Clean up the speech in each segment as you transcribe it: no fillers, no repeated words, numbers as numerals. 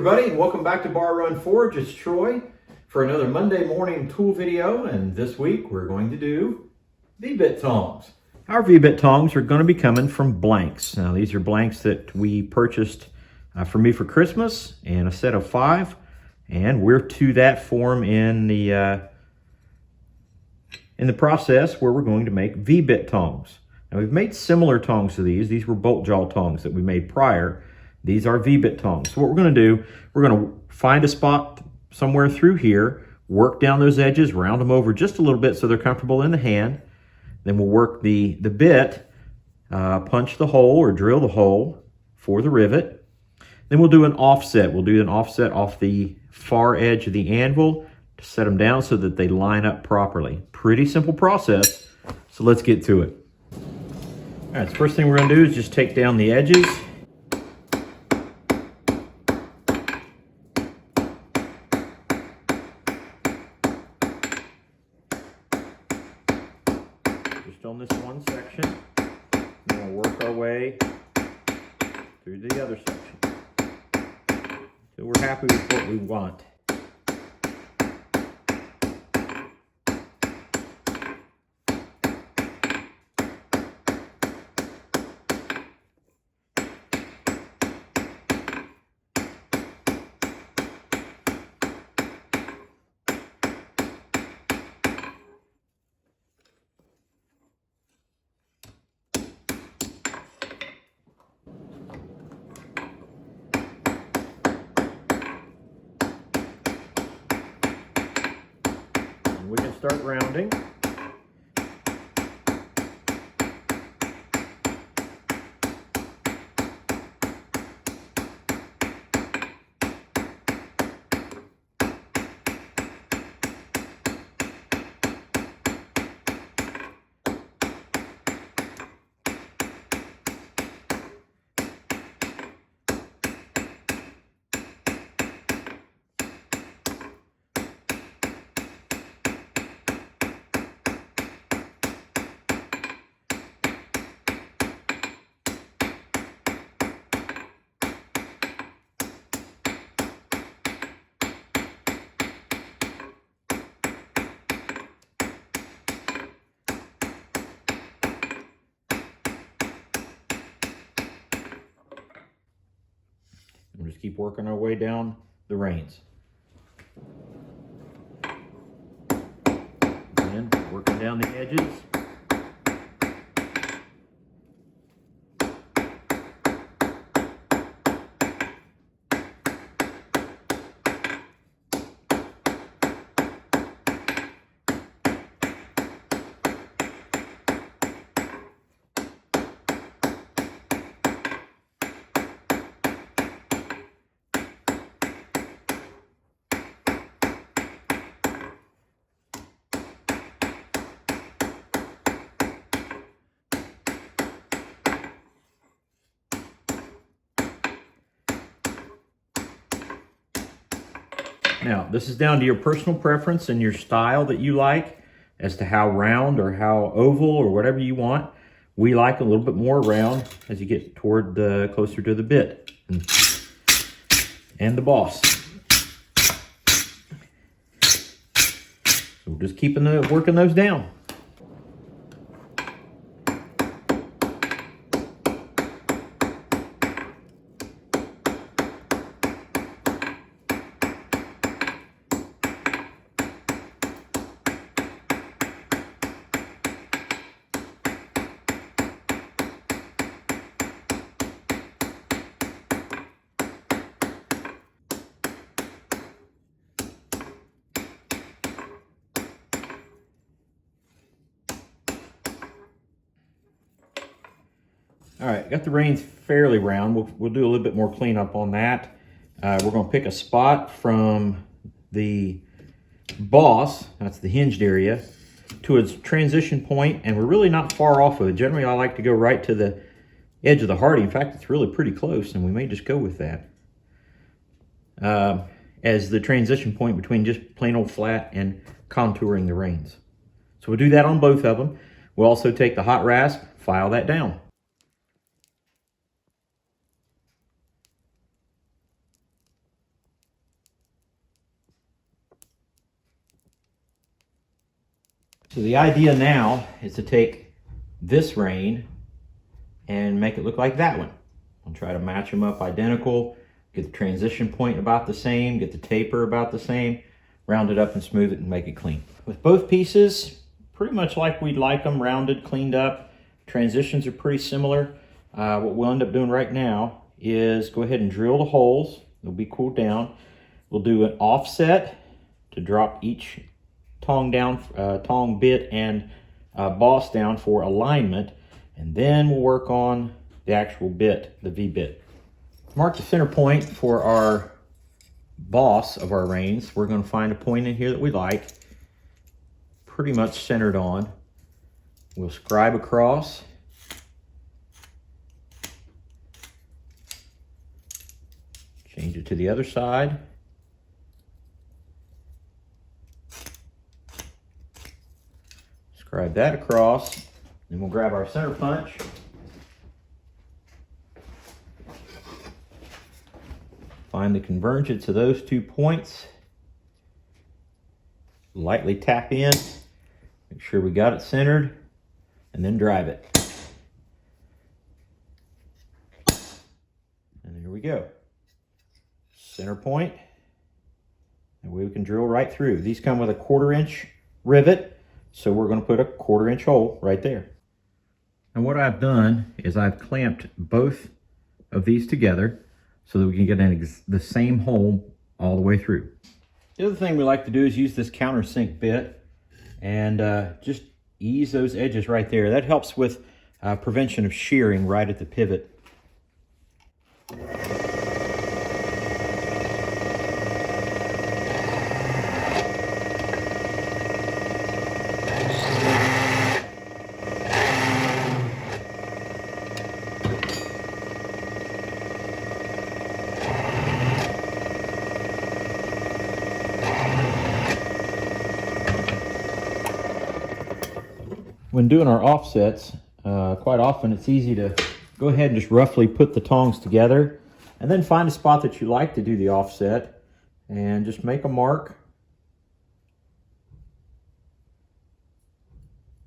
everybody, and welcome back to Bar Run Forge. It's Troy for another Monday morning tool video, and this week we're going to do V Bit Tongs. Our V Bit Tongs are going to be coming from blanks. Now these are blanks that we purchased for me for Christmas, and a set of 5, and we're to that form in the process where we're going to make V Bit Tongs. Now we've made similar tongs to these. These were bolt jaw tongs that we made prior. These are V Bit tongs. So what we're going to do, we're going to find a spot somewhere through here, work down those edges, round them over just a little bit so they're comfortable in the hand. Then we'll work the bit, punch the hole or drill the hole for the rivet. Then we'll do an offset. We'll do an offset off the far edge of the anvil to set them down so that they line up properly. Pretty simple process, so let's get to it. All right, so first thing we're going to do is just take down the edges. On this one section, and we'll work our way through the other section so we're happy with what we want. We can start rounding. We'll just keep working our way down the reins. And working down the edges. Now, this is down to your personal preference and your style that you like as to how round or how oval or whatever you want. We like a little bit more round as you get toward the closer to the bit and the boss. So we're just keeping working those down. All right, got the reins fairly round. We'll do a little bit more cleanup on that. We're going to pick a spot from the boss, that's the hinged area, to its transition point, and we're really not far off of it. Generally, I like to go right to the edge of the hardy. In fact, it's really pretty close, and we may just go with that as the transition point between just plain old flat and contouring the reins. So we'll do that on both of them. We'll also take the hot rasp, file that down. So the idea now is to take this rein and make it look like that one. I'll try to match them up identical, get the transition point about the same, get the taper about the same, round it up and smooth it and make it clean. With both pieces, pretty much like we'd like them, rounded, cleaned up. Transitions are pretty similar. What we'll end up doing right now is go ahead and drill the holes. They'll be cooled down. We'll do an offset to drop each tong down, tong bit and boss down for alignment. And then we'll work on the actual bit, the V bit. Mark the center point for our boss of our reins. We're going to find a point in here that we like, pretty much centered on. We'll scribe across. Change it to the other side. Scribe that across. Then we'll grab our center punch. Find the convergence of those 2 points. Lightly tap in. Make sure we got it centered. And then drive it. And here we go. Center point. And we can drill right through. These come with a 1/4 inch rivet. So we're going to put a 1/4 inch hole right there. And what I've done is I've clamped both of these together so that we can get the same hole all the way through. The other thing we like to do is use this countersink bit and just ease those edges right there. That helps with prevention of shearing right at the pivot. When doing our offsets, quite often it's easy to go ahead and just roughly put the tongs together and then find a spot that you like to do the offset and just make a mark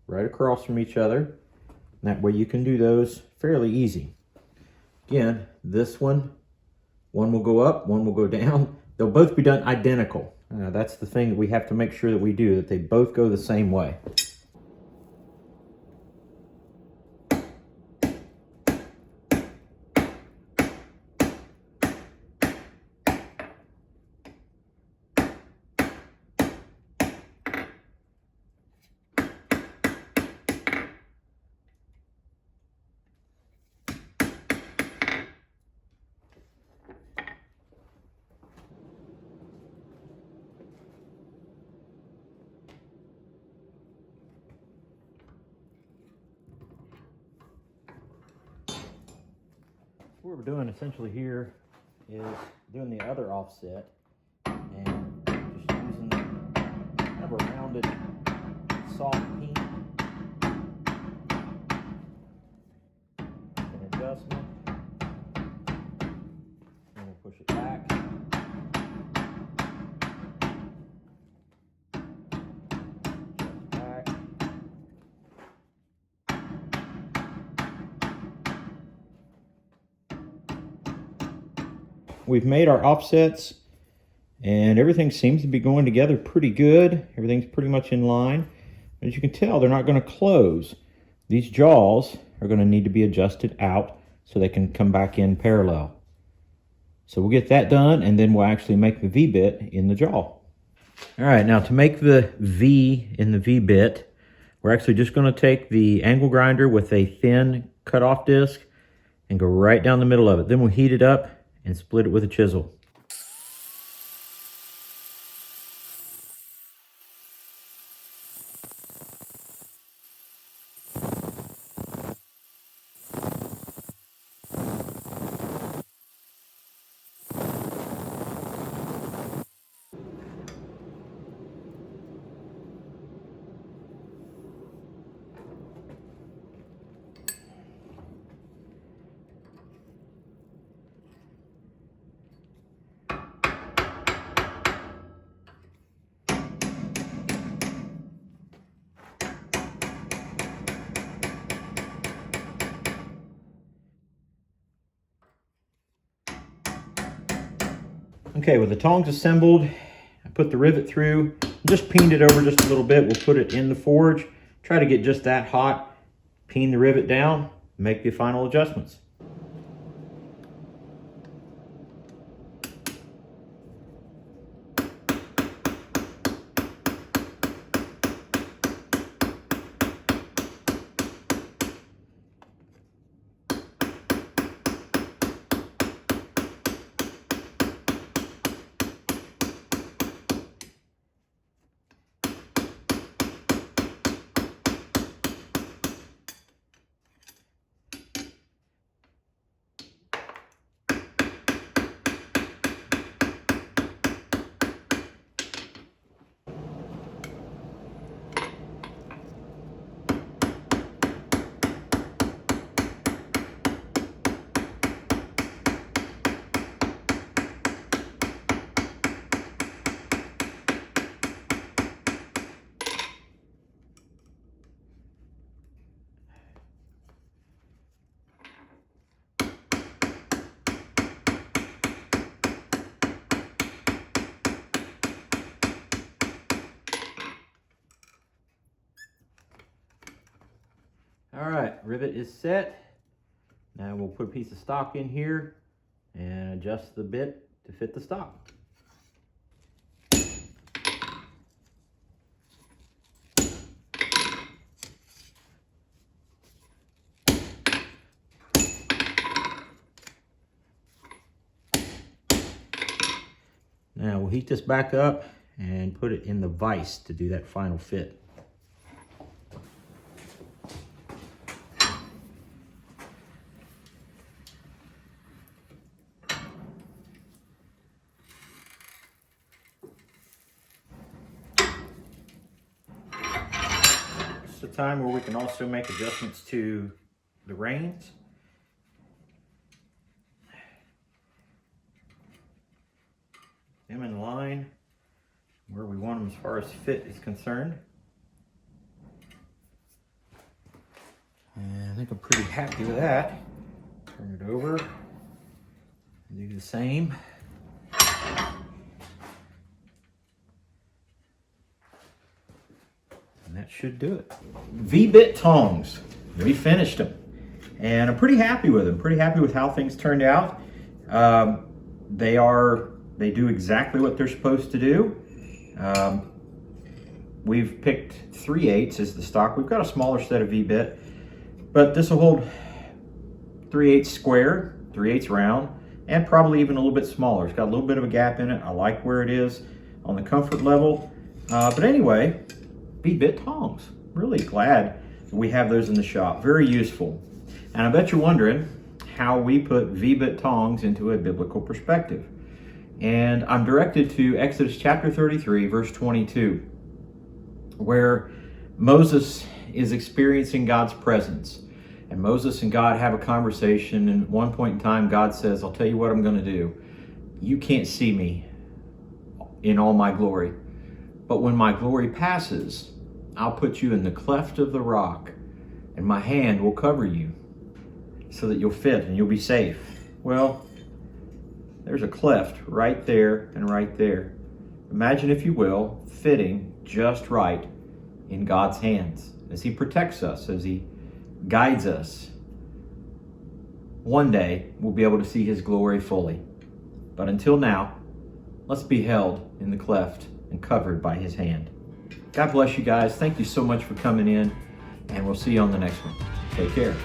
right across from each other. And that way you can do those fairly easy. Again, this one will go up, one will go down. They'll both be done identical. That's the thing that we have to make sure that we do, that they both go the same way. What we're doing essentially here is doing the other offset and just using kind of a rounded soft peen, an adjustment, and we'll push it back. Adjust back. We've made our offsets and everything seems to be going together pretty good. Everything's pretty much in line. As you can tell, they're not going to close. These jaws are going to need to be adjusted out so they can come back in parallel. So we'll get that done and then we'll actually make the V-bit in the jaw. All right, now to make the V in the V-bit, we're actually just going to take the angle grinder with a thin cutoff disc and go right down the middle of it. Then we'll heat it up and split it with a chisel. Okay, with the tongs assembled, I put the rivet through, just peened it over just a little bit. We'll put it in the forge, try to get just that hot, peen the rivet down, make the final adjustments. All right, rivet is set. Now we'll put a piece of stock in here and adjust the bit to fit the stock. Now we'll heat this back up and put it in the vise to do that final fit. It's a time where we can also make adjustments to the reins. Them in line where we want them as far as fit is concerned. And I think I'm pretty happy with that. Turn it over and do the same. And that should do it. V Bit Tongs. We finished them. And I'm pretty happy with them. Pretty happy with how things turned out. They do exactly what they're supposed to do. We've picked 3/8 as the stock. We've got a smaller set of V-bit, but this will hold 3/8 square, 3/8 round, and probably even a little bit smaller. It's got a little bit of a gap in it. I like where it is on the comfort level. But anyway, V Bit Tongs. Really glad we have those in the shop. Very useful. And I bet you're wondering how we put V Bit Tongs into a biblical perspective. And I'm directed to Exodus chapter 33, verse 22, where Moses is experiencing God's presence. And Moses and God have a conversation, and at one point in time, God says, I'll tell you what I'm going to do. You can't see me in all my glory, but when my glory passes, I'll put you in the cleft of the rock, and my hand will cover you so that you'll fit and you'll be safe. Well, there's a cleft right there and right there. Imagine, if you will, fitting just right in God's hands as He protects us, as He guides us. One day, we'll be able to see His glory fully. But until now, let's be held in the cleft and covered by His hand. God bless you guys. Thank you so much for coming in, and we'll see you on the next one. Take care.